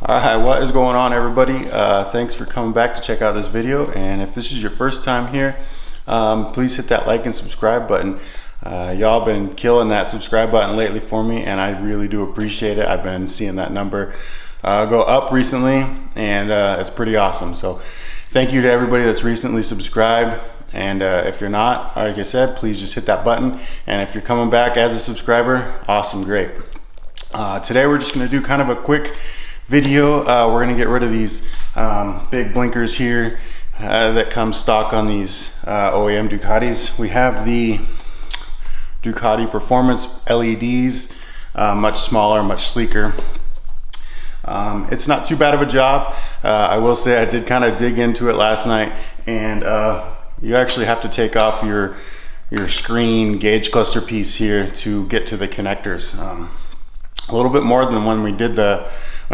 Alright, what is going on, everybody? Thanks for coming back to check out this video, and if this is your first time here, please hit that like and subscribe button. Y'all been killing that subscribe button lately for me, and I really do appreciate it. I've been seeing that number go up recently, and it's pretty awesome. So thank you to everybody that's recently subscribed, and if you're not, like I said, please just hit that button. And if you're coming back as a subscriber, awesome, great. Today we're just going to do kind of a quick video. We're going to get rid of these big blinkers here that come stock on these OEM Ducatis. We have the Ducati Performance LEDs, much smaller, much sleeker. It's not too bad of a job. I will say I did kind of dig into it last night, and you actually have to take off your screen gauge cluster piece here to get to the connectors. A little bit more than when I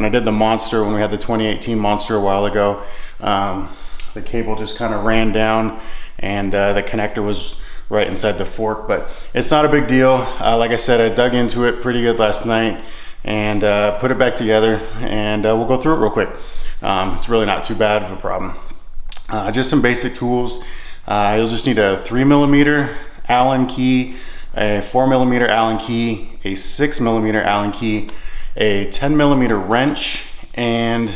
did the Monster, when we had the 2018 Monster a while ago. The cable just kind of ran down, and the connector was right inside the fork, but it's not a big deal. Like I said, I dug into it pretty good last night and put it back together, and we'll go through it real quick. It's really not too bad of a problem. Just some basic tools. You'll just need a 3mm Allen key, a 4mm Allen key, a 6mm Allen key, a 10mm wrench, and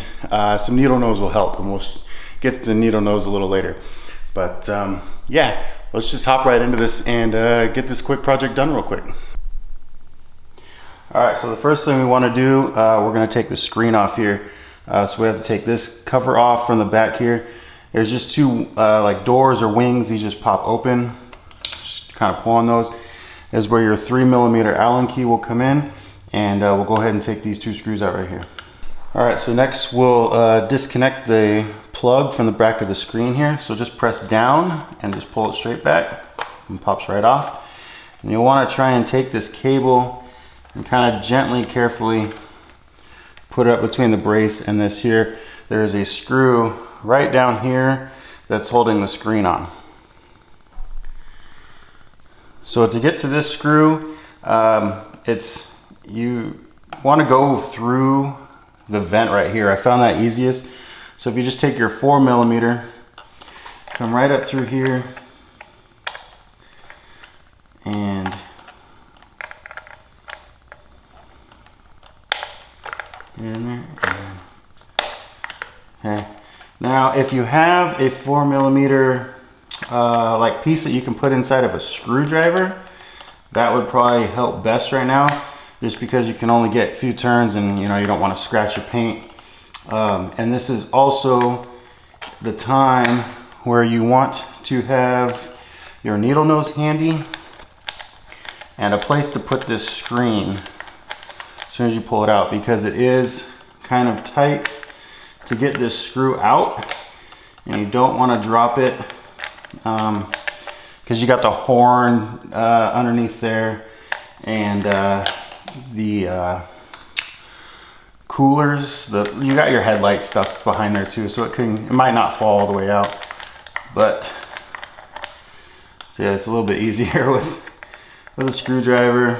some needle nose will help, and we'll get to the needle nose a little later. But yeah, let's just hop right into this and get this quick project done real quick. All right, so the first thing we want to do, we're going to take the screen off here. So we have to take this cover off from the back here. There's just two like doors or wings. These just pop open. Just kind of pull on those. Is where your 3mm Allen key will come in, and we'll go ahead and take these two screws out right here. All right, so next we'll disconnect the plug from the back of the screen here. So just press down and just pull it straight back, and it pops right off. And you'll want to try and take this cable and kind of gently, carefully put it up between the brace and this here. There's a screw right down here that's holding the screen on. So to get to this screw, you want to go through the vent right here. I found that easiest. So if you just take your 4mm, come right up through here, and get in there. Okay. Now, if you have a 4mm like piece that you can put inside of a screwdriver, that would probably help best right now, just because you can only get a few turns, and you don't want to scratch your paint. And this is also the time where you want to have your needle nose handy and a place to put this screen as soon as you pull it out, because it is kind of tight to get this screw out, and you don't want to drop it because you got the horn underneath there, and the coolers, you got your headlight stuff behind there too, so it might not fall all the way out, but so yeah, it's a little bit easier with a screwdriver.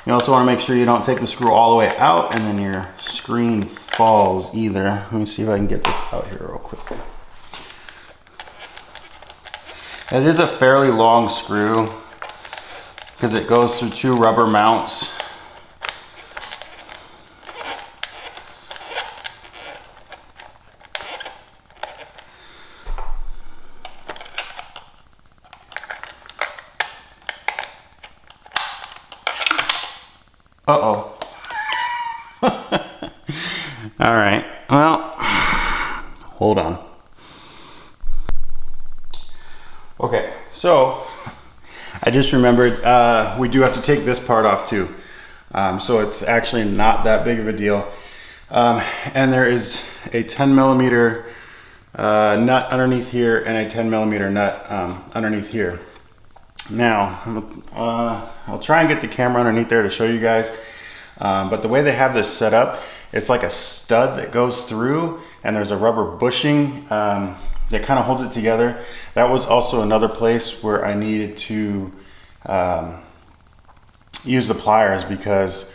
You also want to make sure you don't take the screw all the way out and then your screen falls either. Let me see if I can get this out here real quick. It is a fairly long screw because it goes through two rubber mounts. Uh-oh. All right, well, hold on. Okay, so I just remembered we do have to take this part off too. So it's actually not that big of a deal. And there is a 10mm nut underneath here and a 10mm nut underneath here. Now, I'll try and get the camera underneath there to show you guys. But the way they have this set up, it's like a stud that goes through, and there's a rubber bushing that kind of holds it together. That was also another place where I needed to use the pliers, because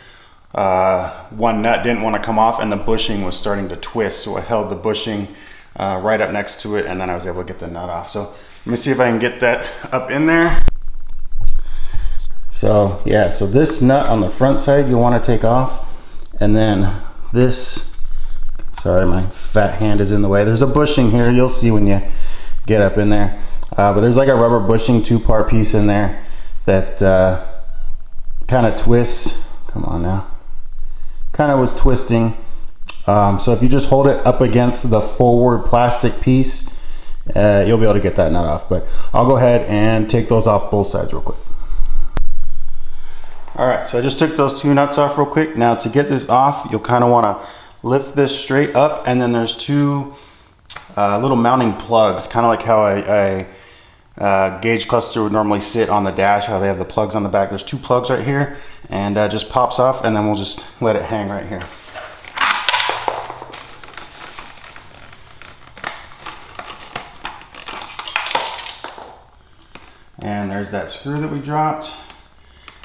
one nut didn't want to come off and the bushing was starting to twist. So I held the bushing right up next to it, and then I was able to get the nut off. So let me see if I can get that up in there. So yeah, so this nut on the front side you'll want to take off, and then this, sorry my fat hand is in the way, there's a bushing here, you'll see when you get up in there, but there's like a rubber bushing 2-part piece in there that kind of twists, come on now, kind of was twisting. So if you just hold it up against the forward plastic piece, you'll be able to get that nut off. But I'll go ahead and take those off both sides real quick. All right, so I just took those 2 nuts off real quick. Now to get this off, you'll kind of want to lift this straight up, and then there's 2 little mounting plugs, kind of like how a gauge cluster would normally sit on the dash, how they have the plugs on the back. There's 2 plugs right here, and just pops off, and then we'll just let it hang right here. And there's that screw that we dropped.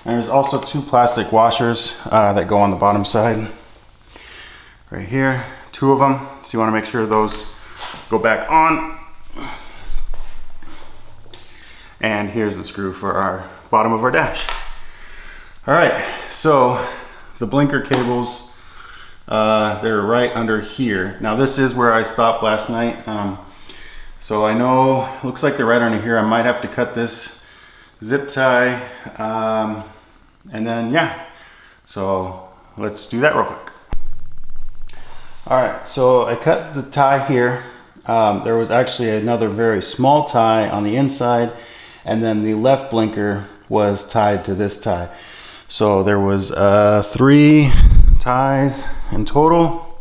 And there's also 2 plastic washers that go on the bottom side. Right here, 2 of them. So you want to make sure those go back on. And here's the screw for our bottom of our dash. All right, so the blinker cables, they're right under here. Now this is where I stopped last night. So I know, looks like they're right under here. I might have to cut this zip tie, and then yeah, so let's do that real quick. All right, so I cut the tie here. There was actually another very small tie on the inside, and then the left blinker was tied to this tie. So there was 3 ties in total,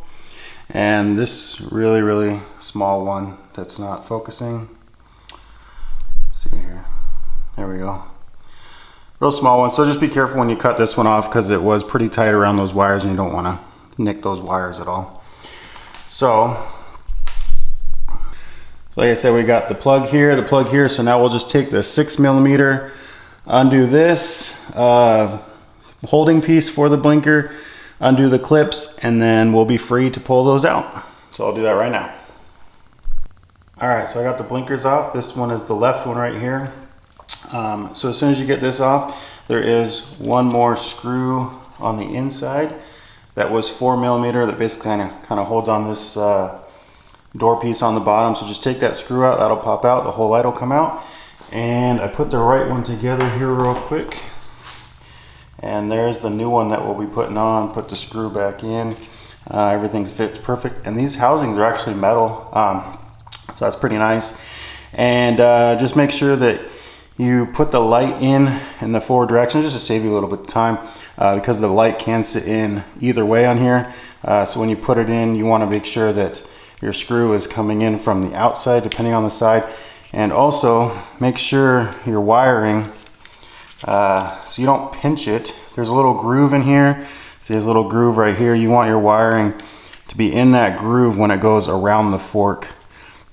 and this really small one that's not focusing. Let's see here. There we go. Real small one. So just be careful when you cut this one off, because it was pretty tight around those wires and you don't want to nick those wires at all. So like I said, we got the plug here, the plug here. So now we'll just take the 6mm, undo this holding piece for the blinker, undo the clips, and then we'll be free to pull those out. So I'll do that right now. All right, so I got the blinkers off. This one is the left one right here. So as soon as you get this off, there is 1 more screw on the inside that was 4mm that basically kind of holds on this door piece on the bottom. So just take that screw out, that'll pop out, the whole light will come out. And I put the right one together here real quick. And there's the new one that we'll be putting on. Put the screw back in. Everything fits perfect. And these housings are actually metal, so that's pretty nice. And just make sure that you put the light in the forward direction, just to save you a little bit of time, because the light can sit in either way on here. So when you put it in, you want to make sure that your screw is coming in from the outside, depending on the side. And also make sure your wiring, so you don't pinch it. There's a little groove in here. See, there's a little groove right here. You want your wiring to be in that groove when it goes around the fork,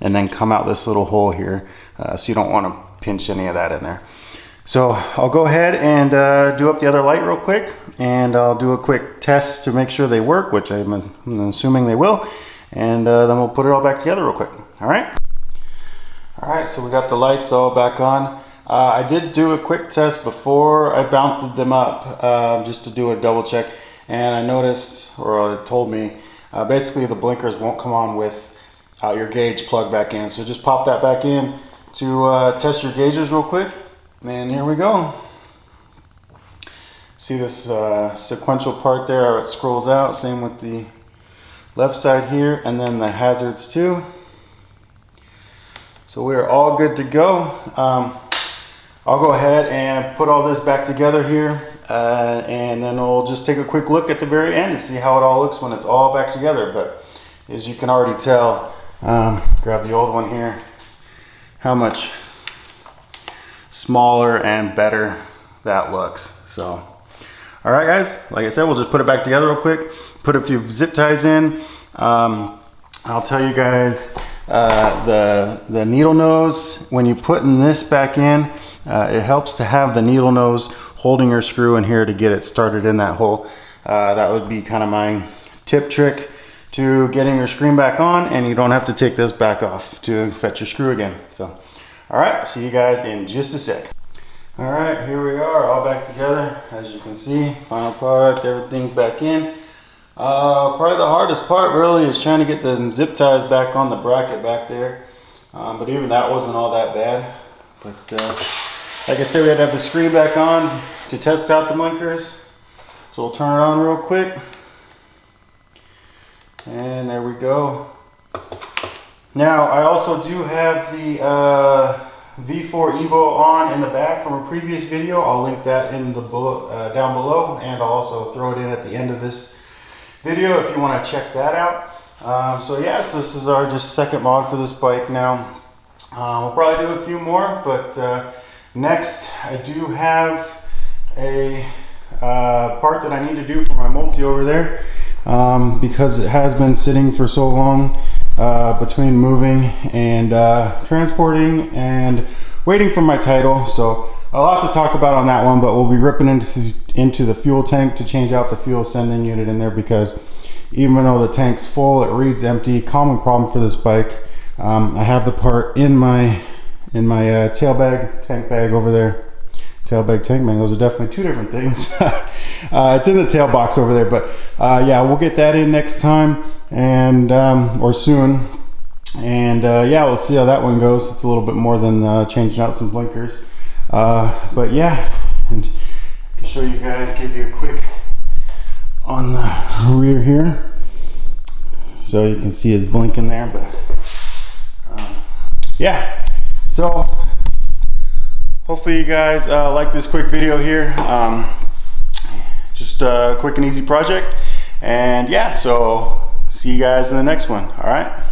and then come out this little hole here. So you don't want to pinch any of that in there. So I'll go ahead and do up the other light real quick, and I'll do a quick test to make sure they work, which I'm assuming they will, and then we'll put it all back together real quick. All right, so we got the lights all back on. I did do a quick test before I mounted them up, just to do a double check, and I noticed, or it told me, basically the blinkers won't come on with your gauge plug back in. So just pop that back in to test your gauges real quick, and here we go. See this sequential part there, how it scrolls out, same with the left side here, and then the hazards too. So we're all good to go. I'll go ahead and put all this back together here, and then we'll just take a quick look at the very end and see how it all looks when it's all back together. But as you can already tell, grab the old one here, how much smaller and better that looks. So all right guys, like I said, we'll just put it back together real quick, put a few zip ties in. I'll tell you guys, the needle nose, when you putting this back in, it helps to have the needle nose holding your screw in here to get it started in that hole. That would be kind of my tip trick to getting your screen back on, and you don't have to take this back off to fetch your screw again. So, all right, see you guys in just a sec. All right, here we are, all back together. As you can see, final product, everything's back in. Probably the hardest part really is trying to get the zip ties back on the bracket back there. But even that wasn't all that bad. But like I said, we had to have the screen back on to test out the blinkers. So we'll turn it on real quick. And there we go. Now I also do have the V4 Evo on in the back from a previous video. I'll link that in the down below, and I'll also throw it in at the end of this video if you want to check that out. So yes, this is our just second mod for this bike now. We'll probably do a few more, but next I do have a part that I need to do for my multi over there, because it has been sitting for so long between moving and transporting and waiting for my title. So a lot to talk about on that one, but we'll be ripping into the fuel tank to change out the fuel sending unit in there, because even though the tank's full, it reads empty. Common problem for this bike. I have the part in my tail bag, tank bag over there. Tail bag, tank bag, those are definitely two different things. It's in the tail box over there, but yeah, we'll get that in next time, and or soon. And yeah, we'll see how that one goes. It's a little bit more than changing out some blinkers. But yeah, and I can show you guys, give you a quick on the rear here, so you can see it's blinking there. But yeah, so hopefully you guys like this quick video here. Just a quick and easy project, and yeah, so see you guys in the next one. All right.